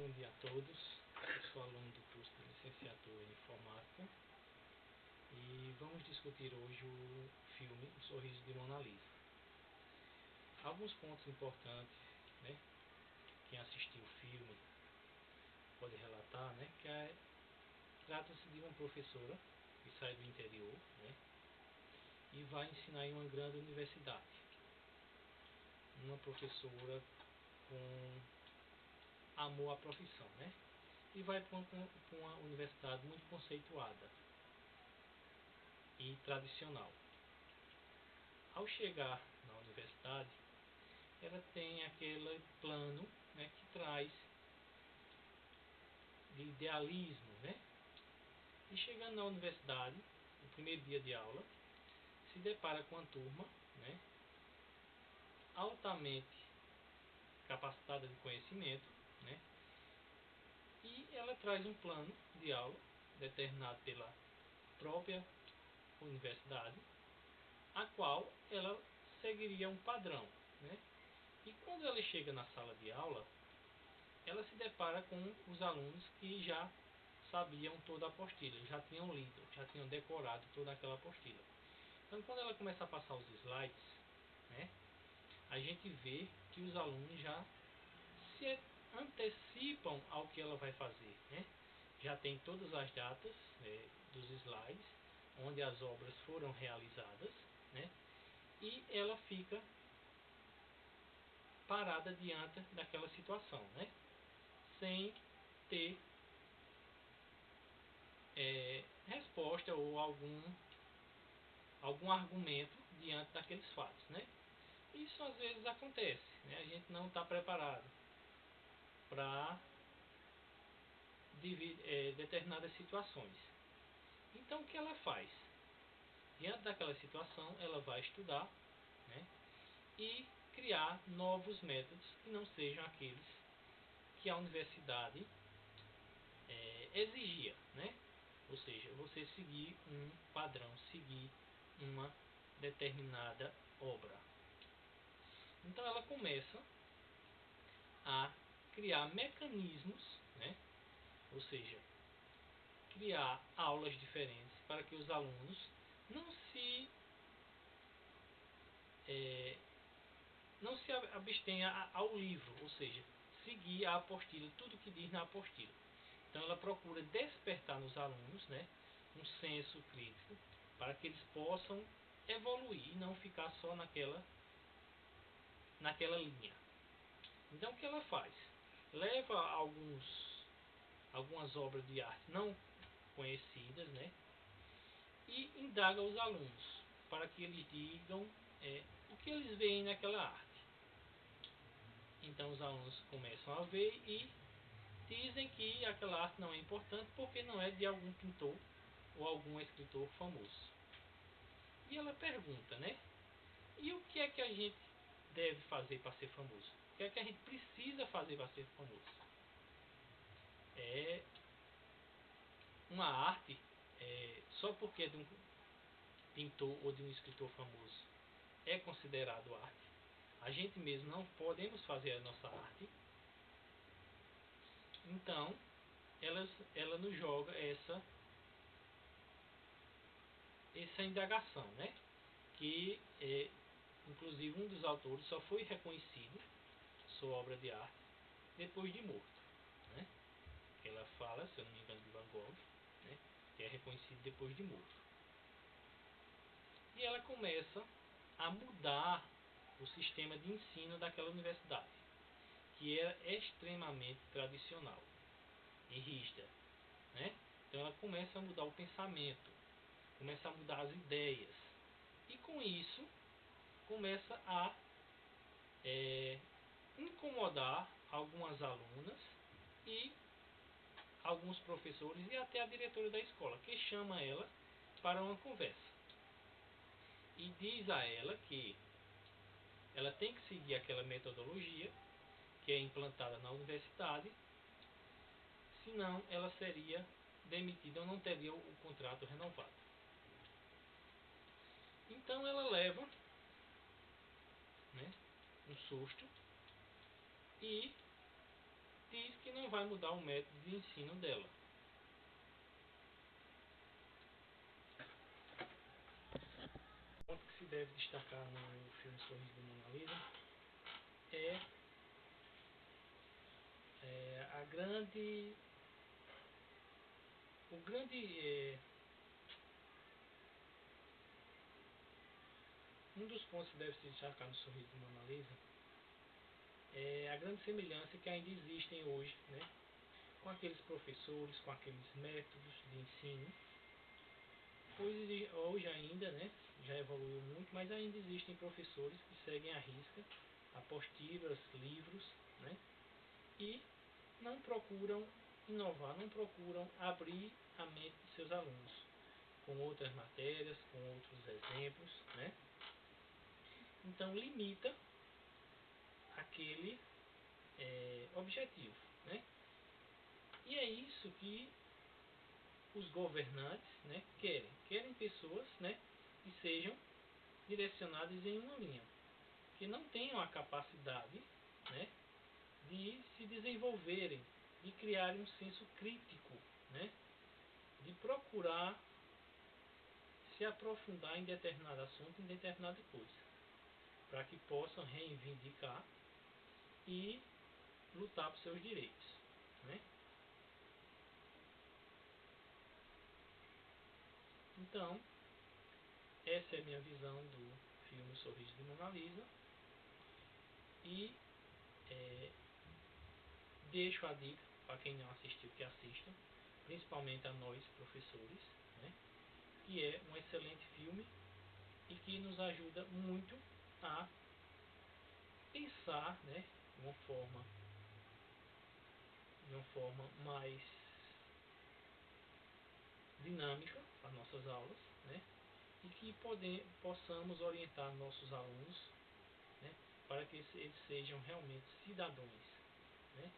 Bom dia a todos, eu sou aluno do curso de licenciatura em informática e vamos discutir hoje o filme O Sorriso de Mona Lisa. Alguns pontos importantes, né? Quem assistiu o filme pode relatar, né? Trata-se de uma professora que sai do interior, né? E vai ensinar em uma grande universidade. Uma professora com amor à profissão, né? E vai para uma universidade muito conceituada e tradicional. Ao chegar na universidade, ela tem aquele plano, né, que traz de idealismo, né? E chegando na universidade, no primeiro dia de aula, se depara com uma turma, né, altamente capacitada de conhecimento, né? E ela traz um plano de aula determinado pela própria universidade, a qual ela seguiria um padrão, né? E quando ela chega na sala de aula, ela se depara com os alunos que já sabiam toda a apostila, já tinham lido, já tinham decorado toda aquela apostila. Então, quando ela começa a passar os slides, né, a gente vê que os alunos já se antecipam ao que ela vai fazer, né? Já tem todas as datas, né, dos slides, onde as obras foram realizadas, né? E ela fica parada diante daquela situação, né? Sem ter resposta ou algum argumento diante daqueles fatos, né? Isso às vezes acontece, né? A gente não está preparado para determinadas situações. Então, o que ela faz? Diante daquela situação, ela vai estudar, né, e criar novos métodos que não sejam aqueles que a universidade exigia, né? Ou seja, você seguir um padrão, seguir uma determinada obra. Então, ela começa a criar mecanismos, né? Ou seja, criar aulas diferentes para que os alunos não se abstenha ao livro, ou seja, seguir a apostila, tudo que diz na apostila. Então ela procura despertar nos alunos, né, um senso crítico para que eles possam evoluir e não ficar só naquela linha. Então o que ela faz? Leva algumas obras de arte não conhecidas, né, e indaga os alunos para que eles digam o que eles veem naquela arte. Então os alunos começam a ver e dizem que aquela arte não é importante porque não é de algum pintor ou algum escritor famoso. E ela pergunta, né? E o que é que a gente deve fazer para ser famoso? O que é que a gente precisa fazer para ser famoso? Uma arte, só porque é de um pintor ou de um escritor famoso, é considerado arte. A gente mesmo não podemos fazer a nossa arte. Então, ela nos joga essa indagação, né? Que, inclusive, um dos autores só foi reconhecido, sua obra de arte, depois de morto, né? Ela fala, se eu não me engano, de Van Gogh, né? Que é reconhecido depois de morto. E ela começa a mudar o sistema de ensino daquela universidade, que era extremamente tradicional e rígida, né? Então ela começa a mudar o pensamento, começa a mudar as ideias, e com isso começa a incomodar algumas alunas e alguns professores e até a diretora da escola, que chama ela para uma conversa e diz a ela que ela tem que seguir aquela metodologia que é implantada na universidade, senão ela seria demitida ou não teria o contrato renovado. Então ela leva, né, um susto e diz que não vai mudar o método de ensino dela. O ponto que se deve destacar no filme Sorriso de Mona Lisa é a grande... Um dos pontos que deve se destacar no Sorriso de Mona Lisa é a grande semelhança que ainda existem hoje, né, com aqueles professores, com aqueles métodos de ensino. Hoje ainda, né, já evoluiu muito, mas ainda existem professores que seguem à risca apostilas, livros, né, e não procuram inovar, não procuram abrir a mente de seus alunos com outras matérias, com outros exemplos, né? Então limita aquele objetivo, né? E é isso que os governantes, né, querem pessoas, né, que sejam direcionadas em uma linha, que não tenham a capacidade, né, de se desenvolverem, de criarem um senso crítico, né, de procurar se aprofundar em determinado assunto, em determinada coisa, para que possam reivindicar e lutar por seus direitos, né? Então, essa é a minha visão do filme Sorriso de Mona Lisa. E deixo a dica para quem não assistiu que assista, principalmente a nós professores, né, que é um excelente filme e que nos ajuda muito a pensar, né, de uma forma mais dinâmica as nossas aulas, né, e que possamos orientar nossos alunos, né, para que eles sejam realmente cidadãos, né,